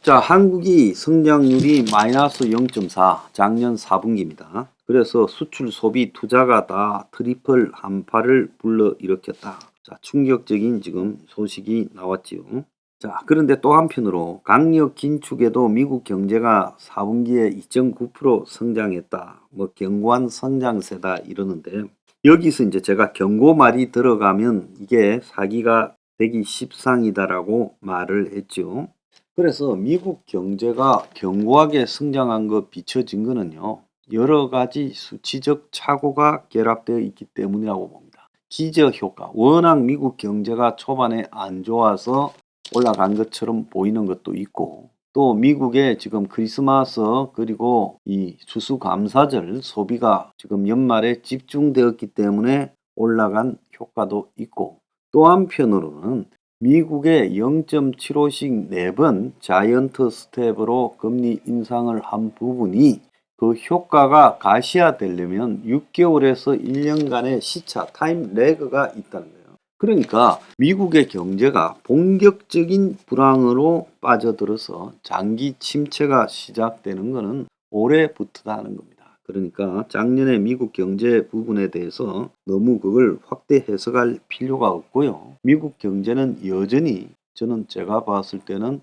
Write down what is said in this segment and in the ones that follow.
자, 한국이 성장률이 마이너스 0.4, 작년 4분기입니다. 그래서 수출, 소비, 투자가 다 트리플 한파를 불러일으켰다. 자, 충격적인 지금 소식이 나왔지요. 자, 그런데 또 한편으로 강력 긴축에도 미국 경제가 4분기에 2.9% 성장했다. 뭐 견고한 성장세다 이러는데 여기서 이제 제가 경고 말이 들어가면 이게 사기가 되기 십상이다라고 말을 했죠. 그래서 미국 경제가 견고하게 성장한 것 비춰진 거는요. 여러 가지 수치적 착오가 결합되어 있기 때문이라고 봅니다. 기저 효과. 워낙 미국 경제가 초반에 안 좋아서 올라간 것처럼 보이는 것도 있고 또 미국의 지금 크리스마스 그리고 이 추수감사절 소비가 지금 연말에 집중되었기 때문에 올라간 효과도 있고 또 한편으로는 미국의 0.75씩 4번 자이언트 스텝으로 금리 인상을 한 부분이 그 효과가 가시화되려면 6개월에서 1년간의 시차, 타임 레그가 있다는 거예요. 그러니까 미국의 경제가 본격적인 불황으로 빠져들어서 장기 침체가 시작되는 것은 올해부터라는 겁니다. 그러니까 작년에 미국 경제 부분에 대해서 너무 그걸 확대 해석할 필요가 없고요. 미국 경제는 여전히 저는 제가 봤을 때는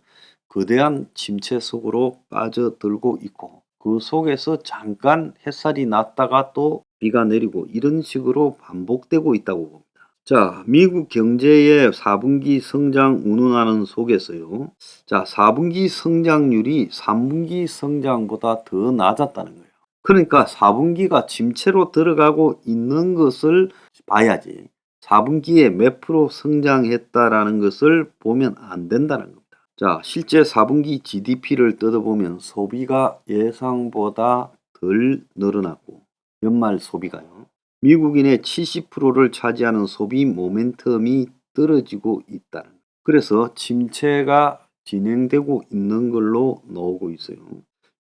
거대한 침체 속으로 빠져들고 있고 그 속에서 잠깐 햇살이 났다가 또 비가 내리고 이런 식으로 반복되고 있다고 봅니다. 자, 미국 경제의 4분기 성장 운운하는 속에서요. 자, 4분기 성장률이 3분기 성장보다 더 낮았다는 거예요. 그러니까 4분기가 침체로 들어가고 있는 것을 봐야지 4분기에 몇 프로 성장했다라는 것을 보면 안 된다는 겁니다. 자, 실제 4분기 GDP를 뜯어보면 소비가 예상보다 덜 늘어났고 연말 소비가요. 미국인의 70%를 차지하는 소비 모멘텀이 떨어지고 있다는 거예요. 그래서 침체가 진행되고 있는 걸로 나오고 있어요.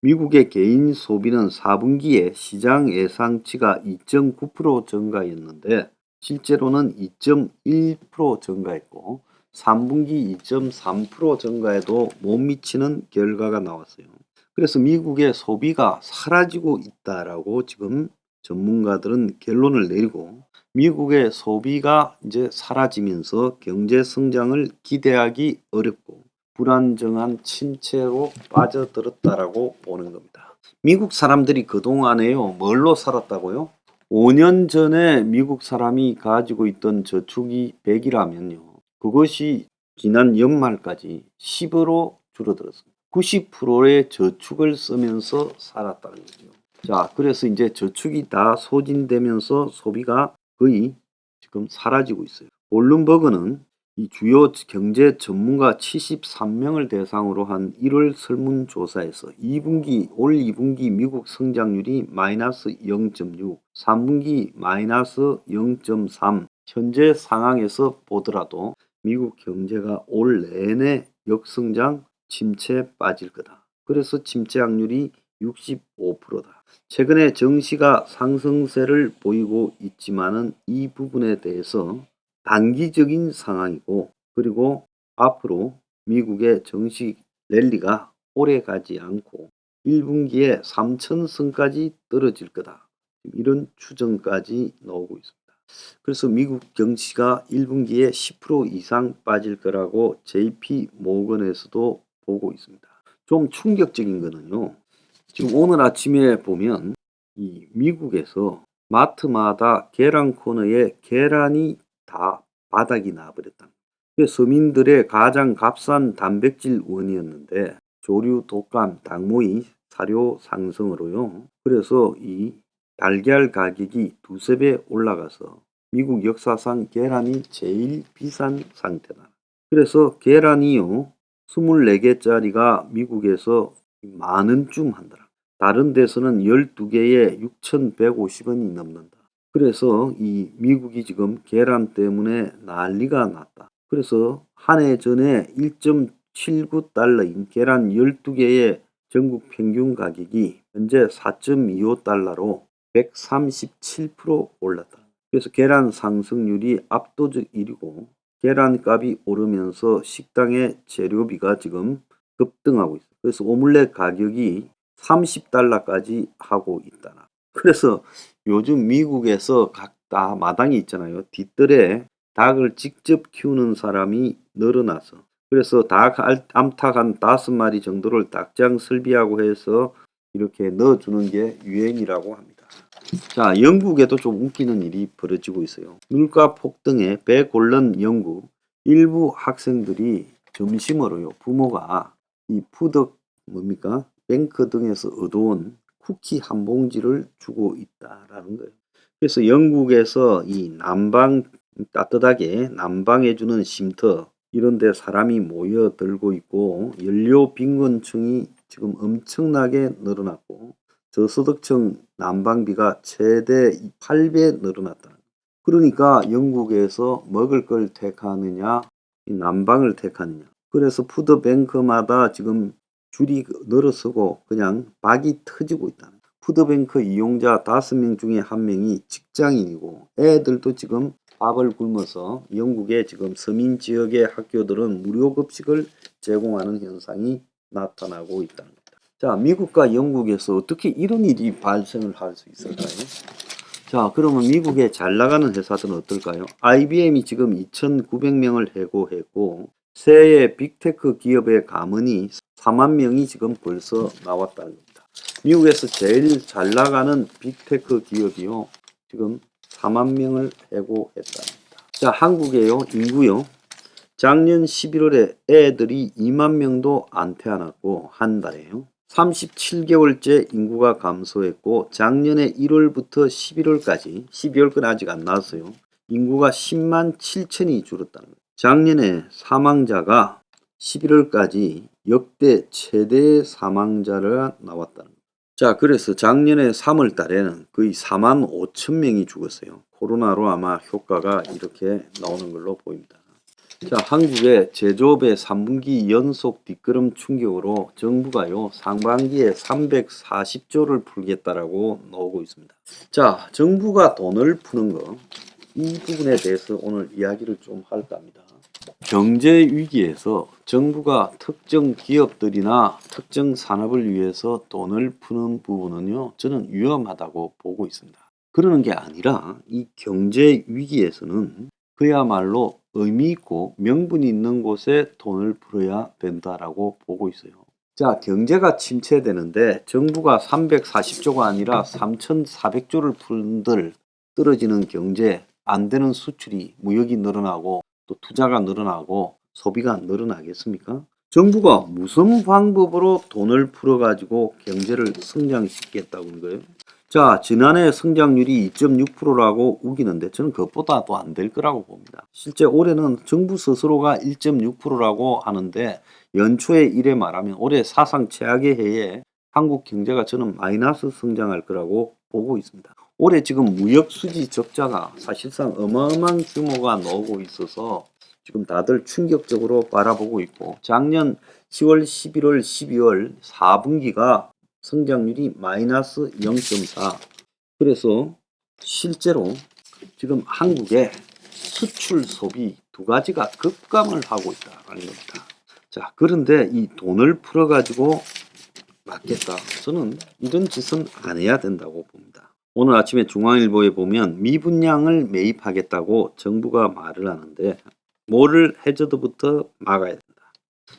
미국의 개인 소비는 4분기에 시장 예상치가 2.9% 증가했는데 실제로는 2.1% 증가했고 3분기 2.3% 증가에도 못 미치는 결과가 나왔어요. 그래서 미국의 소비가 사라지고 있다라고 지금 전문가들은 결론을 내리고 미국의 소비가 이제 사라지면서 경제 성장을 기대하기 어렵고 불안정한 침체로 빠져들었다라고 보는 겁니다. 미국 사람들이 그동안에요, 뭘로 살았다고요? 5년 전에 미국 사람이 가지고 있던 저축이 100이라면요. 그것이 지난 연말까지 10으로 줄어들었습니다. 90%의 저축을 쓰면서 살았다는 거죠. 자, 그래서 이제 저축이 다 소진되면서 소비가 거의 지금 사라지고 있어요. 블룸버그는 이 주요 경제 전문가 73명을 대상으로 한 1월 설문조사에서 올 2분기 미국 성장률이 마이너스 0.6, 3분기 마이너스 0.3, 현재 상황에서 보더라도 미국 경제가 올 내내 역성장 침체에 빠질 거다. 그래서 침체 확률이 65%다. 최근에 증시가 상승세를 보이고 있지만은 이 부분에 대해서 단기적인 상황이고 그리고 앞으로 미국의 증시 랠리가 오래 가지 않고 1분기에 3천선까지 떨어질 거다. 이런 추정까지 나오고 있습니다. 그래서 미국 증시가 1분기에 10% 이상 빠질 거라고 JP 모건에서도 보고 있습니다. 좀 충격적인 거는요. 지금 오늘 아침에 보면 이 미국에서 마트마다 계란 코너에 계란이 다 바닥이 나버렸다. 서민들의 가장 값싼 단백질 원이었는데 조류, 독감, 당모의 사료 상승으로요. 그래서 이 달걀 가격이 두세 배 올라가서 미국 역사상 계란이 제일 비싼 상태다. 그래서 계란이요. 24개짜리가 미국에서 만원쯤 한다. 다른 데서는 12개에 6,150원이 넘는다. 그래서 이 미국이 지금 계란 때문에 난리가 났다. 그래서 한 해 전에 1.79달러인 계란 12개의 전국 평균 가격이 현재 4.25달러로 137% 올랐다. 그래서 계란 상승률이 압도적 1위고 계란값이 오르면서 식당의 재료비가 지금 급등하고 있습니다. 그래서 오믈렛 가격이 $30까지 하고 있다. 그래서 요즘 미국에서 각 다 마당이 있잖아요. 뒷뜰에 닭을 직접 키우는 사람이 늘어나서 그래서 닭 암탉 한 5마리 정도를 닭장 설비하고 해서 이렇게 넣어주는 게 유행이라고 합니다. 자, 영국에도 좀 웃기는 일이 벌어지고 있어요. 물가 폭등에 배골른 영국 일부 학생들이 점심으로요, 부모가 이 푸드 뭡니까? 뱅크 등에서 얻어온 쿠키 한 봉지를 주고 있다라는 거예요. 그래서 영국에서 이 난방 따뜻하게 난방해주는 쉼터 이런 데 사람이 모여들고 있고 연료 빈곤층이 지금 엄청나게 늘어났고 저소득층 난방비가 최대 8배 늘어났다. 그러니까 영국에서 먹을 걸 택하느냐, 이 난방을 택하느냐. 그래서 푸드뱅크마다 지금 줄이 늘어서고 그냥 박이 터지고 있다. 푸드뱅크 이용자 5명 중에 1명이 직장인이고 애들도 지금 밥을 굶어서 영국의 지금 서민 지역의 학교들은 무료 급식을 제공하는 현상이 나타나고 있다는 겁니다. 자, 미국과 영국에서 어떻게 이런 일이 발생을 할 수 있을까요? 자, 그러면 미국의 잘 나가는 회사들은 어떨까요? IBM이 지금 2,900명을 해고했고 세계 빅테크 기업의 감원이 4만 명이 지금 벌써 나왔다는 겁니다. 미국에서 제일 잘 나가는 빅테크 기업이요. 지금 4만 명을 해고했답니다. 자, 한국에요. 인구요. 작년 11월에 애들이 2만 명도 안 태어났고 한 달에요. 37개월째 인구가 감소했고 작년에 1월부터 11월까지 12월까지 아직 안 나왔어요. 인구가 10만 7천이 줄었다는 거예요. 작년에 사망자가 11월까지 역대 최대 사망자가 나왔다는 거예요. 자, 그래서 작년에 3월 달에는 거의 4만 5천 명이 죽었어요. 코로나로 아마 효과가 이렇게 나오는 걸로 보입니다. 자, 한국의 제조업의 3분기 연속 뒷걸음 충격으로 정부가요 상반기에 340조를 풀겠다라고 나오고 있습니다. 자, 정부가 돈을 푸는 거 이 부분에 대해서 오늘 이야기를 좀 할까 합니다. 경제 위기에서 정부가 특정 기업들이나 특정 산업을 위해서 돈을 푸는 부분은요 저는 위험하다고 보고 있습니다. 그러는 게 아니라 이 경제 위기에서는 그야말로 의미 있고 명분이 있는 곳에 돈을 풀어야 된다라고 보고 있어요. 자, 경제가 침체되는데 정부가 340조가 아니라 3,400조를 푼들 떨어지는 경제, 안 되는 수출이 무역이 늘어나고 또 투자가 늘어나고 소비가 늘어나겠습니까? 정부가 무슨 방법으로 돈을 풀어가지고 경제를 성장시키겠다는 거예요? 자, 지난해 성장률이 2.6%라고 우기는데 저는 그것보다도 안 될 거라고 봅니다. 실제 올해는 정부 스스로가 1.6%라고 하는데 연초에 이래 말하면 올해 사상 최악의 해에 한국 경제가 저는 마이너스 성장할 거라고 보고 있습니다. 올해 지금 무역 수지 적자가 사실상 어마어마한 규모가 나오고 있어서 지금 다들 충격적으로 바라보고 있고 작년 10월, 11월, 12월 4분기가 성장률이 마이너스 0.4. 그래서 실제로 지금 한국의 수출 소비 두 가지가 급감을 하고 있다는 겁니다. 자, 그런데 이 돈을 풀어가지고 맞겠다. 저는 이런 짓은 안 해야 된다고 봅니다. 오늘 아침에 중앙일보에 보면 미분양을 매입하겠다고 정부가 말을 하는데 모럴 해저드부터 막아야 된다.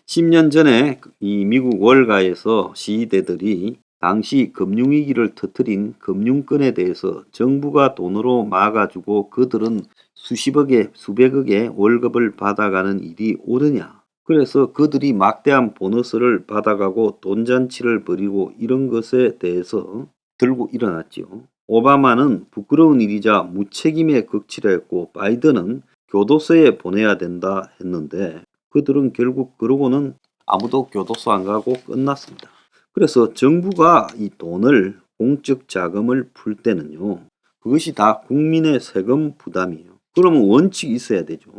10년 전에 이 미국 월가에서 시위대들이 당시 금융위기를 터뜨린 금융권에 대해서 정부가 돈으로 막아주고 그들은 수십억에 수백억의 월급을 받아가는 일이 옳으냐. 그래서 그들이 막대한 보너스를 받아가고 돈잔치를 벌이고 이런 것에 대해서 들고 일어났지요. 오바마는 부끄러운 일이자 무책임에 극치했고 바이든은 교도소에 보내야 된다 했는데 그들은 결국 그러고는 아무도 교도소 안 가고 끝났습니다. 그래서 정부가 이 돈을 공적 자금을 풀 때는요. 그것이 다 국민의 세금 부담이에요. 그러면 원칙이 있어야 되죠.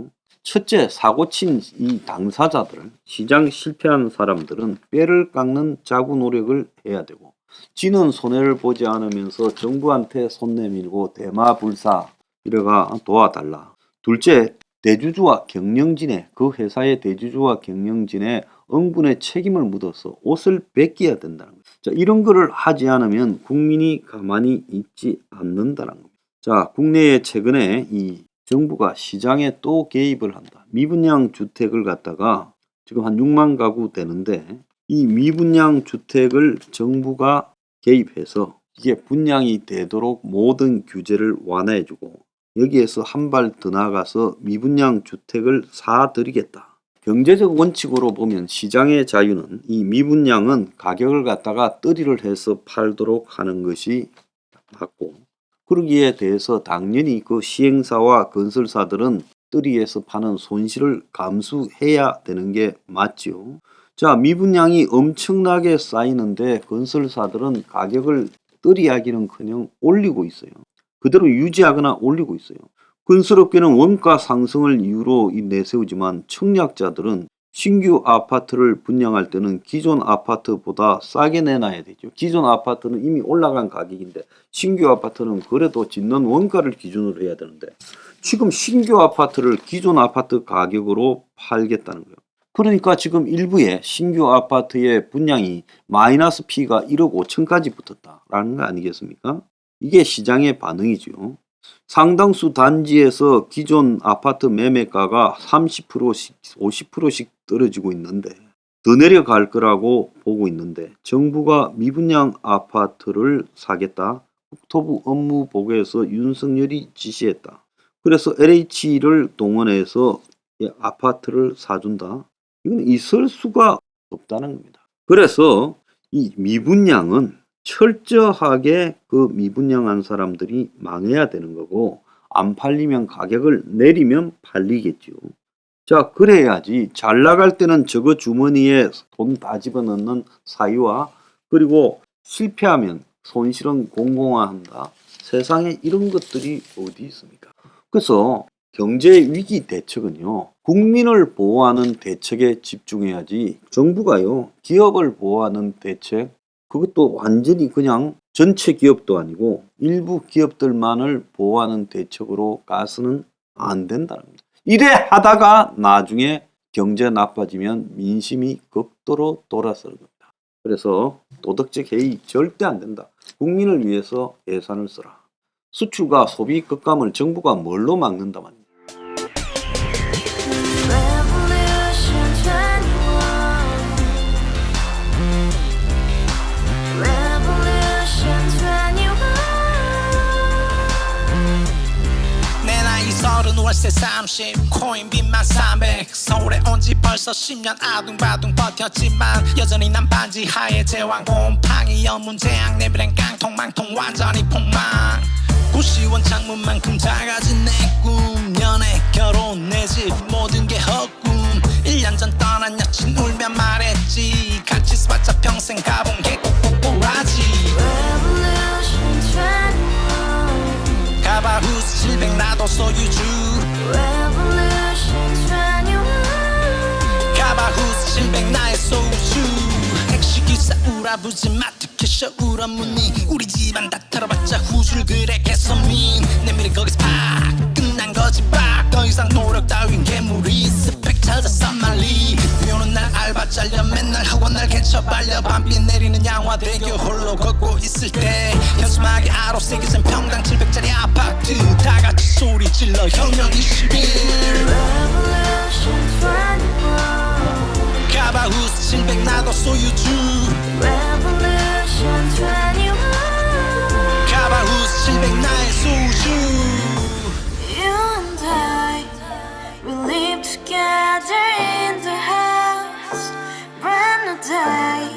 첫째, 사고친 이 당사자들, 시장 실패한 사람들은 뼈를 깎는 자구 노력을 해야 되고 지는 손해를 보지 않으면서 정부한테 손 내밀고 대마불사 이래가 도와달라. 둘째, 대주주와 경영진의 그 회사의 대주주와 경영진의 응분의 책임을 묻어서 옷을 벗겨야 된다는 거죠. 자, 이런 거를 하지 않으면 국민이 가만히 있지 않는다는 겁니다. 자, 국내에 최근에 이 정부가 시장에 또 개입을 한다. 미분양 주택을 갖다가 지금 한 6만 가구 되는데 이 미분양 주택을 정부가 개입해서 이게 분양이 되도록 모든 규제를 완화해주고 여기에서 한 발 더 나아가서 미분양 주택을 사드리겠다. 경제적 원칙으로 보면 시장의 자유는 이 미분양은 가격을 갖다가 떨이를 해서 팔도록 하는 것이 맞고 그러기에 대해서 당연히 그 시행사와 건설사들은 떨이에서 파는 손실을 감수해야 되는 게 맞죠. 자, 미분양이 엄청나게 쌓이는데 건설사들은 가격을 떨이하기는커녕 올리고 있어요. 그대로 유지하거나 올리고 있어요. 건설업계는 원가 상승을 이유로 내세우지만 청약자들은 신규 아파트를 분양할 때는 기존 아파트보다 싸게 내놔야 되죠. 기존 아파트는 이미 올라간 가격인데 신규 아파트는 그래도 짓는 원가를 기준으로 해야 되는데 지금 신규 아파트를 기존 아파트 가격으로 팔겠다는 거예요. 그러니까 지금 일부의 신규 아파트의 분양이 마이너스 P가 1억 5천까지 붙었다라는 거 아니겠습니까? 이게 시장의 반응이죠. 상당수 단지에서 기존 아파트 매매가가 30%씩 50%씩 떨어지고 있는데 더 내려갈 거라고 보고 있는데 정부가 미분양 아파트를 사겠다. 국토부 업무보고에서 윤석열이 지시했다. 그래서 LH를 동원해서 아파트를 사준다. 이건 있을 수가 없다는 겁니다. 그래서 이 미분양은 철저하게 그 미분양한 사람들이 망해야 되는 거고 안 팔리면 가격을 내리면 팔리겠죠. 자, 그래야지 잘 나갈 때는 저거 주머니에 돈 다 집어넣는 사유와 그리고 실패하면 손실은 공공화한다. 세상에 이런 것들이 어디 있습니까? 그래서 경제 위기 대책은요, 국민을 보호하는 대책에 집중해야지 정부가요, 기업을 보호하는 대책, 그것도 완전히 그냥 전체 기업도 아니고 일부 기업들만을 보호하는 대책으로 가서는 안 된다는 겁니다. 이래 하다가 나중에 경제 나빠지면 민심이 극도로 돌아서는 겁니다. 그래서 도덕적 해이 절대 안 된다. 국민을 위해서 예산을 써라. 수출과 소비 급감을 정부가 뭘로 막는다 말입니다. 월세 30 코인빚만 300 서울에 온 지 벌써 10년 아둥바둥 버텼지만 여전히 난 반지 하에 제왕 곰팡이 연문제약 내비랑 깡통망통 완전히 폭망 고시원 창문만큼 작아진 내 꿈 연애 결혼 내 집 모든 게 헛꿈 1년 전 떠난 여친 울며 말했지 같이 살자 평생 가본 게 꼬꼬꼬라지 가바후스 700 나도 소유주 가바후스 700 나의 소유주 택시기사 우라부지 마트캐셔 울어문니 우리 집안 다 털어봤자 후줄 그래 개선민 내 미래 거기서 팍 끝난 거지 팍 더 이상 노력 따윈 괴물이 스펙 찾아서 말리 비오는 날 알바 잘려 맨날 학원 날 개쳐 발려 밤비 내리는 양화대교 홀로 걷고 있을 때 현수막에 아로 새겨진 평당 700짜리 아파트 다같이 소리 질러 혁명 21 가바후스 700 나도 소유주 가바후스 700 나의 소유주 Together in the house, brand new day,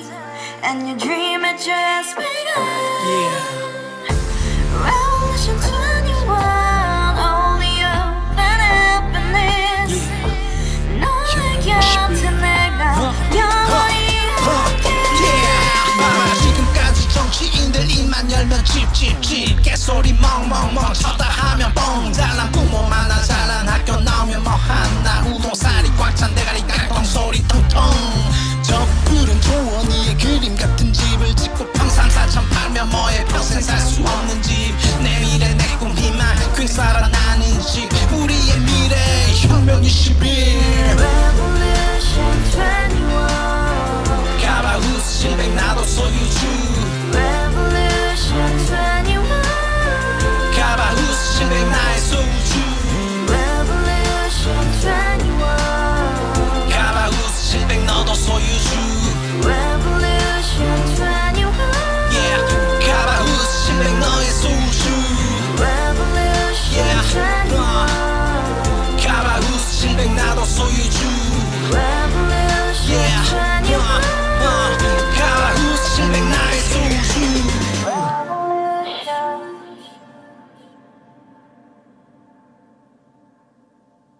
and your dream had just begun. Revolution 21, only open happiness. 너의 곁에 내가 영원히 함께. 지금까지 정치인들 입만 열면 찝찝찝 개소리 멍멍멍 쳤다 하면 뻥 잘난 부모 만나 잘난 학교 나오면 뭐하나 우동살이 꽉 찬 대가리 깡통 소리 통통 저 푸른 조원이의 그림 같은 집을 짓고 평상 4천 팔면 뭐해 평생 살 수 없는 집 내 미래 내 꿈 희망 괜살아 나는 집 우리의 미래 형 소유주